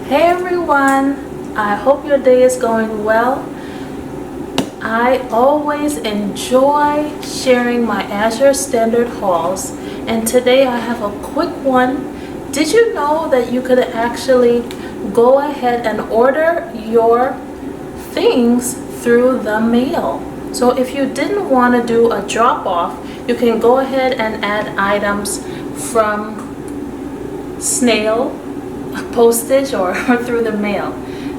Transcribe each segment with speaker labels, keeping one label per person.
Speaker 1: Hey everyone, I hope your day is going well. I always enjoy sharing my Azure Standard hauls, and today I have a quick one. Did you know that you could actually go ahead and order your things through the mail? So if you didn't want to do a drop-off, you can go ahead and add items from snail postage or through the mail.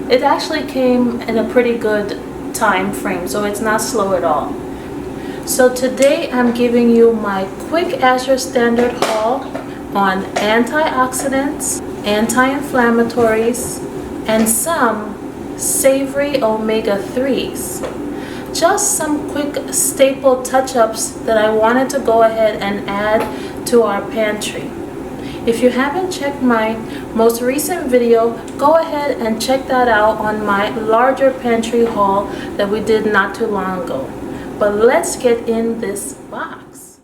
Speaker 1: It actually came in a pretty good time frame, so it's not slow at all. So today I'm giving you my quick Azure Standard haul on antioxidants, anti-inflammatories, and some savory omega-3s. Just some quick staple touch-ups that I wanted to go ahead and add to our pantry. If you haven't checked my most recent video, go ahead and check that out on my larger pantry haul that we did not too long ago. But let's get in this box.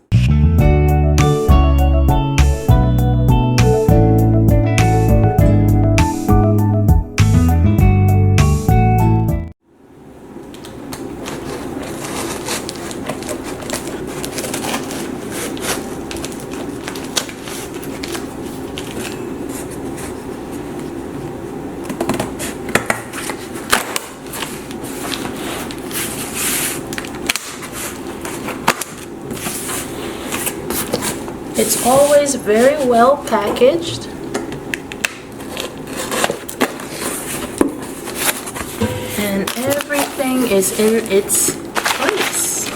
Speaker 1: It's always very well packaged. And everything is in its place.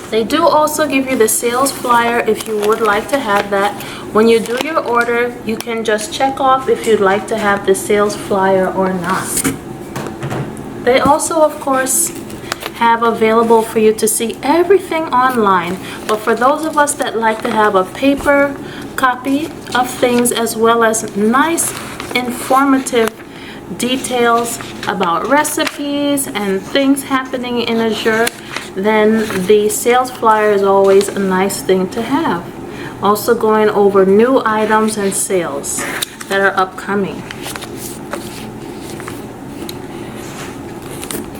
Speaker 1: They do also give you the sales flyer if you would like to have that. When you do your order, you can just check off if you'd like to have the sales flyer or not. They also, of course, have available for you to see everything online, but for those of us that like to have a paper copy of things as well as nice informative details about recipes and things happening in Azure, then the sales flyer is always a nice thing to have. Also going over new items and sales that are upcoming.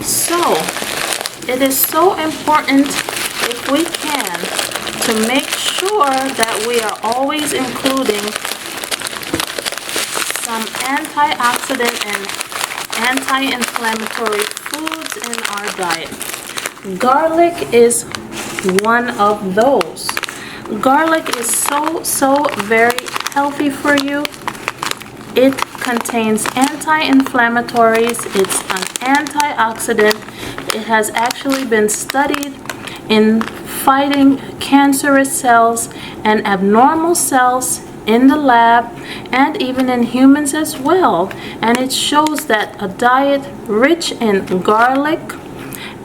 Speaker 1: So it is so important, if we can, to make sure that we are always including some antioxidant and anti-inflammatory foods in our diet. Garlic is one of those. Garlic is so very healthy for you. It contains anti-inflammatories, it's an antioxidant. It has actually been studied in fighting cancerous cells and abnormal cells in the lab and even in humans as well. And it shows that a diet rich in garlic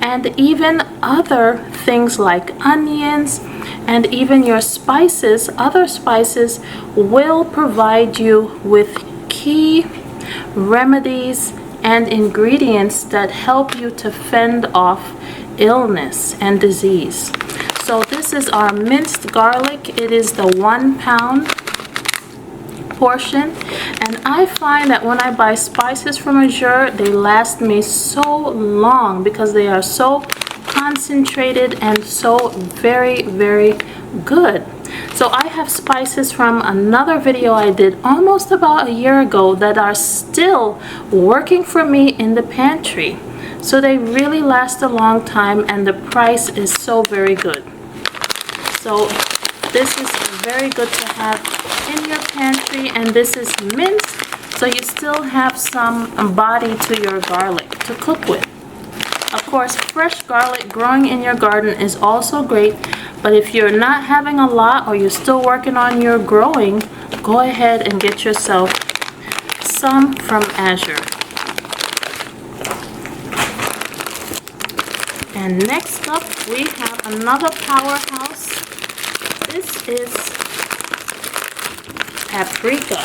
Speaker 1: and even other things like onions and even your spices, other spices, will provide you with key remedies and ingredients that help you to fend off illness and disease. So this is our minced garlic. It is the 1 pound portion, and I find that when I buy spices from Azure, they last me so long because they are so concentrated and so very good. So I have spices from another video I did almost about a year ago that are still working for me in the pantry. So they really last a long time and the price is so very good. So this is very good to have in your pantry, and this is minced, so you still have some body to your garlic to cook with. Of course, fresh garlic growing in your garden is also great, but if you're not having a lot or you're still working on your growing, go ahead and get yourself some from Azure. And next up, we have another powerhouse. This is Paprika.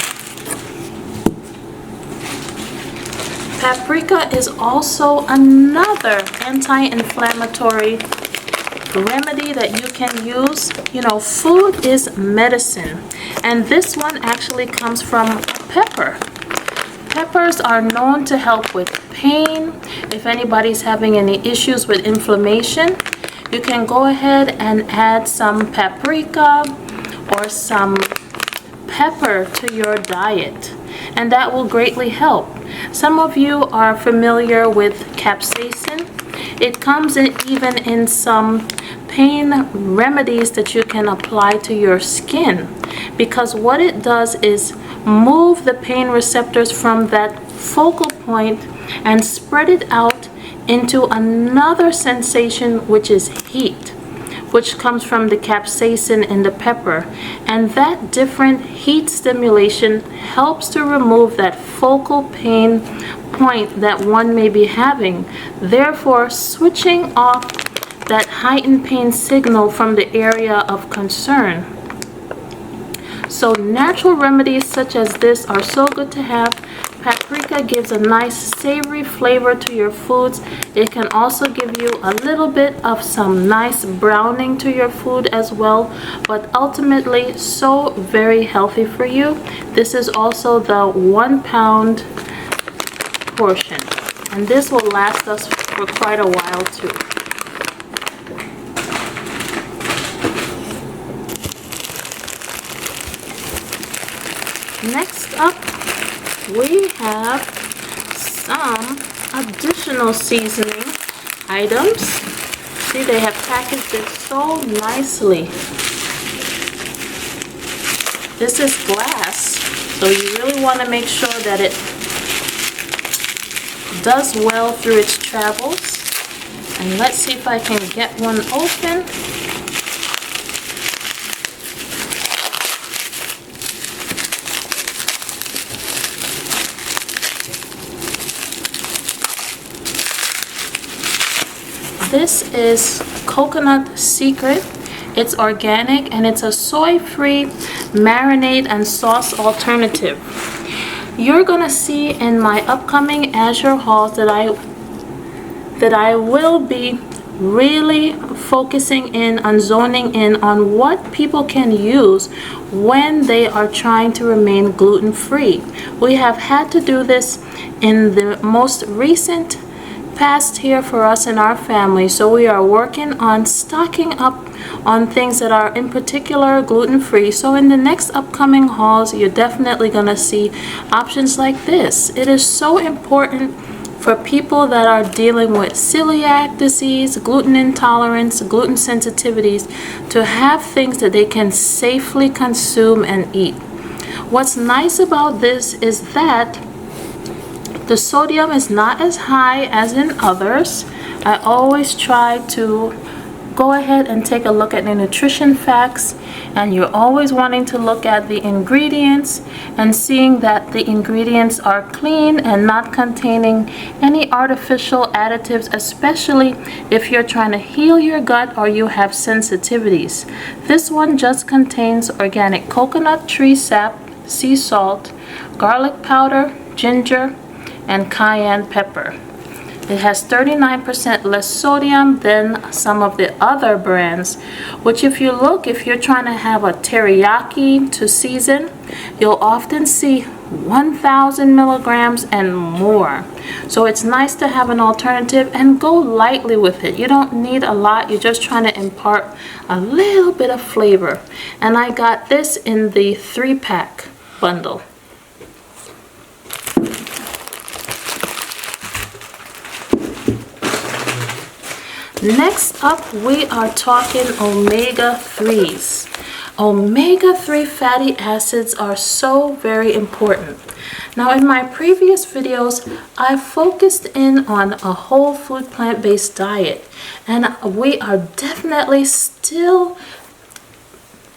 Speaker 1: Paprika is also another anti-inflammatory remedy that you can use. You know, food is medicine, and this one actually comes from pepper. peppers are known to help with pain. If anybody's having any issues with inflammation, you can go ahead and add some paprika or some pepper to your diet, and that will greatly help. Some of you are familiar with capsaicin. It comes even in some pain remedies that you can apply to your skin, because what it does is move the pain receptors from that focal point and spread it out into another sensation, which is heat, which comes from the capsaicin in the pepper. And that different heat stimulation helps to remove that focal pain point that one may be having, therefore switching off that heightened pain signal from the area of concern. So natural remedies such as this are so good to have. Paprika gives a nice savory flavor to your foods. It can also give you a little bit of some nice browning to your food as well, but ultimately so very healthy for you. This is also the 1 pound portion, and this will last us for quite a while too. Next up, we have some additional seasoning items. See, they have packaged it so nicely. This is glass, so you really want to make sure that it does well through its travels. And let's see if I can get one open. This is Coconut Secret. It's organic and it's a soy-free marinade and sauce alternative. You're gonna see in my upcoming Azure hauls that I will be really focusing in on zoning in on what people can use when they are trying to remain gluten-free. We have had to do this in the most recent past here for us in our family, so we are working on stocking up on things that are in particular gluten-free. So in the next upcoming hauls, you're definitely gonna see options like this. It is so important for people that are dealing with celiac disease, gluten intolerance, gluten sensitivities, to have things that they can safely consume and eat. What's nice about this is that the sodium is not as high as in others. I always try to go ahead and take a look at the nutrition facts, and you're always wanting to look at the ingredients and seeing that the ingredients are clean and not containing any artificial additives, especially if you're trying to heal your gut or you have sensitivities. This one just contains organic coconut tree sap, sea salt, garlic powder, ginger, and cayenne pepper. It has 39% less sodium than some of the other brands, which if you're trying to have a teriyaki to season, you'll often see 1,000 milligrams and more. So it's nice to have an alternative, and go lightly with it. You don't need a lot. You're just trying to impart a little bit of flavor. And I got this in the 3-pack bundle. Next up, we are talking omega-3s. Omega-3 fatty acids are so very important. Now, in my previous videos, I focused in on a whole food plant-based diet, and we are definitely still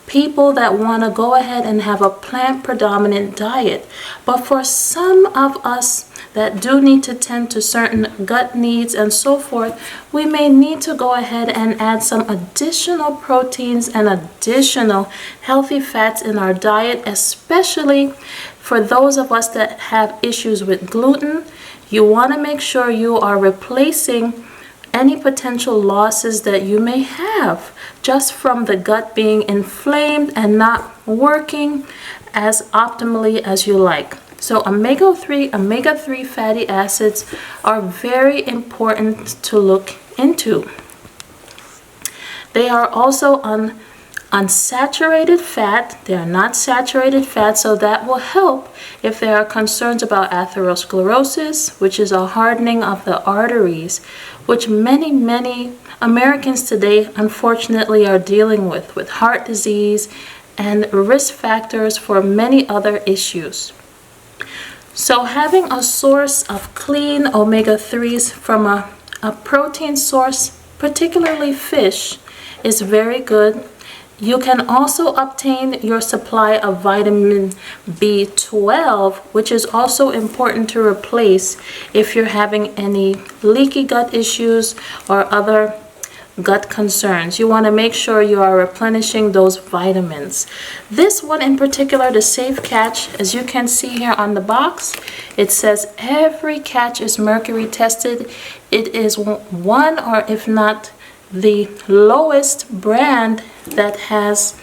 Speaker 1: people that want to go ahead and have a plant predominant diet. But for some of us that do need to tend to certain gut needs and so forth, we may need to go ahead and add some additional proteins and additional healthy fats in our diet, especially for those of us that have issues with gluten. You want to make sure you are replacing any potential losses that you may have just from the gut being inflamed and not working as optimally as you like. So omega-3 fatty acids are very important to look into. They are also unsaturated fat. They are not saturated fat, so that will help if there are concerns about atherosclerosis, which is a hardening of the arteries, which many Americans today unfortunately are dealing with heart disease and risk factors for many other issues. So having a source of clean omega-3s from a protein source, particularly fish, is very good. You can also obtain your supply of vitamin B12, which is also important to replace if you're having any leaky gut issues or other gut concerns. You want to make sure you are replenishing those vitamins. This one in particular, the Safe Catch, as you can see here on the box, it says every catch is mercury tested. It is one, or if not the lowest brand that has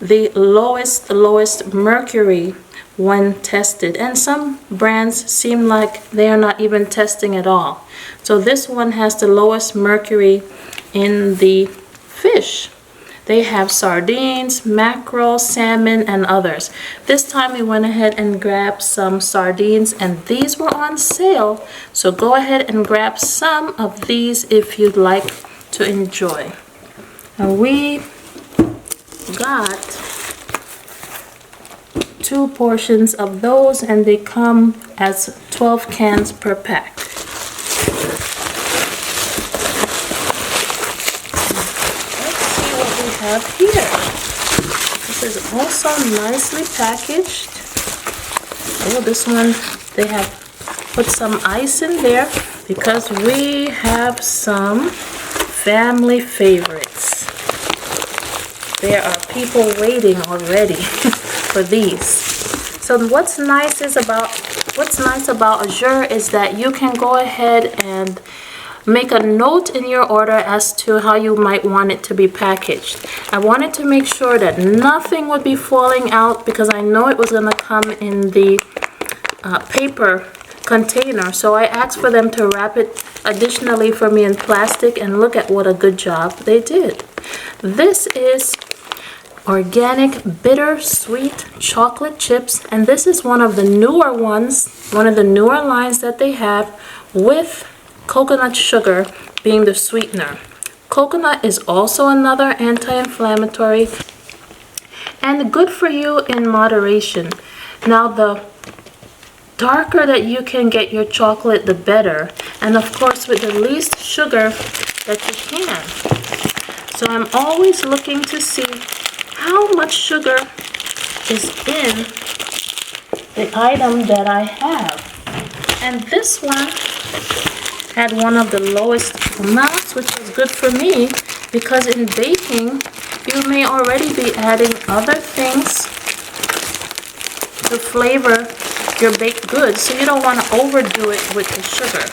Speaker 1: the lowest mercury when tested, and some brands seem like they are not even testing at all. So this one has the lowest mercury in the fish. They have sardines, mackerel, salmon, and others. This time we went ahead and grabbed some sardines, and these were on sale, so go ahead and grab some of these if you'd like to enjoy. And we got 2 portions of those, and they come as 12 cans per pack. Have here. This is also nicely packaged. Oh, this one, they have put some ice in there because we have some family favorites. There are people waiting already for these. So what's nice about Azure is that you can go ahead and make a note in your order as to how you might want it to be packaged. I wanted to make sure that nothing would be falling out because I know it was going to come in the paper container. So I asked for them to wrap it additionally for me in plastic, and look at what a good job they did. This is organic bittersweet chocolate chips, and this is one of the newer ones, one of the newer lines that they have, with coconut sugar being the sweetener. Coconut is also another anti-inflammatory and good for you in moderation. Now, the darker that you can get your chocolate, the better, and of course with the least sugar that you can. So I'm always looking to see how much sugar is in the item that I have, and this one had one of the lowest amounts, which was good for me because in baking you may already be adding other things to flavor your baked goods, so you don't want to overdo it with the sugar.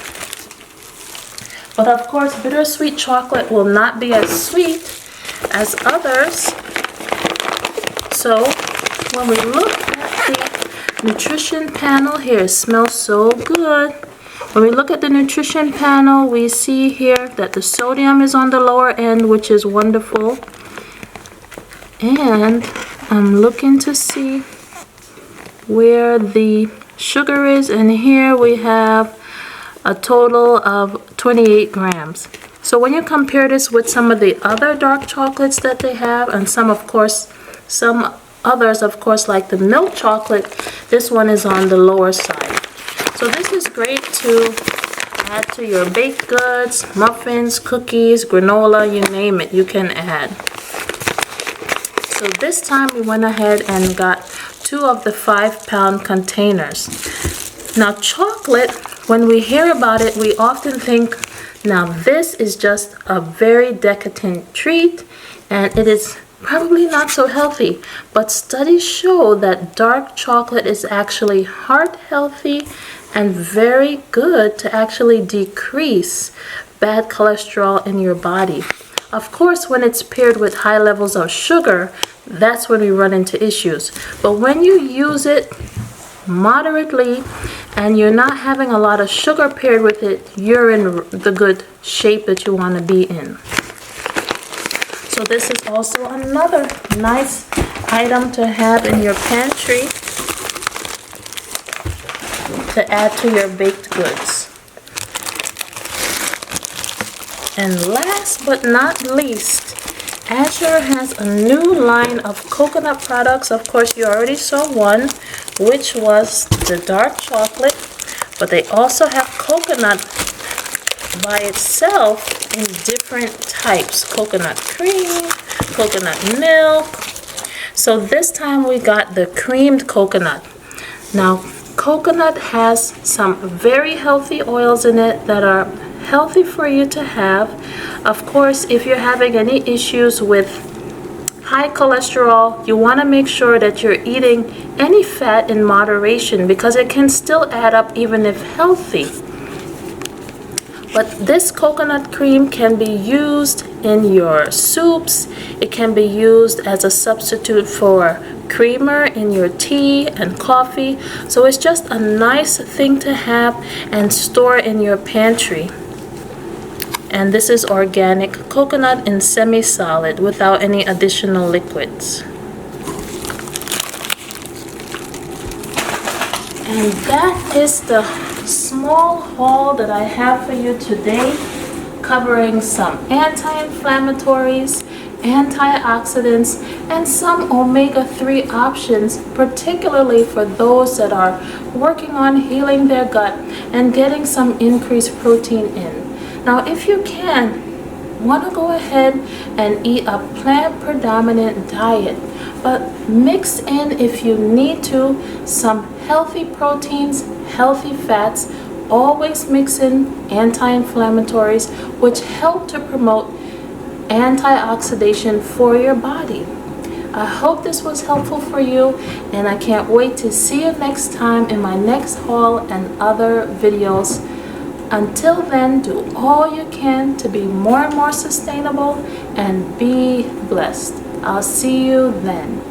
Speaker 1: But of course, bittersweet chocolate will not be as sweet as others. So when we look at the nutrition panel here, it smells so good. When we look at the nutrition panel, we see here that the sodium is on the lower end, which is wonderful. And I'm looking to see where the sugar is, and here we have a total of 28 grams. So when you compare this with some of the other dark chocolates that they have, and some others, of course, like the milk chocolate, this one is on the lower side. So this is great to add to your baked goods, muffins, cookies, granola, you name it, you can add. So this time we went ahead and got 2 of the 5-pound containers. Now chocolate, when we hear about it, we often think, now this is just a very decadent treat and it is probably not so healthy, but studies show that dark chocolate is actually heart healthy and very good to actually decrease bad cholesterol in your body. Of course, when it's paired with high levels of sugar, that's when we run into issues. But when you use it moderately and you're not having a lot of sugar paired with it, you're in the good shape that you want to be in. So this is also another nice item to have in your pantry to add to your baked goods. And last but not least, Azure has a new line of coconut products. Of course, you already saw one, which was the dark chocolate, but they also have coconut by itself in different types. Coconut cream, coconut milk. So this time we got the creamed coconut. Now, coconut has some very healthy oils in it that are healthy for you to have. Of course, if you're having any issues with high cholesterol, you want to make sure that you're eating any fat in moderation because it can still add up even if healthy. But this coconut cream can be used in your soups. It can be used as a substitute for creamer in your tea and coffee. So it's just a nice thing to have and store in your pantry. And this is organic coconut in semi-solid without any additional liquids. And that is the small haul that I have for you today, covering some anti-inflammatories, antioxidants, and some omega-3 options, particularly for those that are working on healing their gut and getting some increased protein in. Now, if you want to go ahead and eat a plant-predominant diet, but mix in, if you need to, some healthy proteins, healthy fats. Always mix in anti-inflammatories, which help to promote antioxidation for your body. I hope this was helpful for you, and I can't wait to see you next time in my next haul and other videos. Until then, do all you can to be more and more sustainable and be blessed. I'll see you then.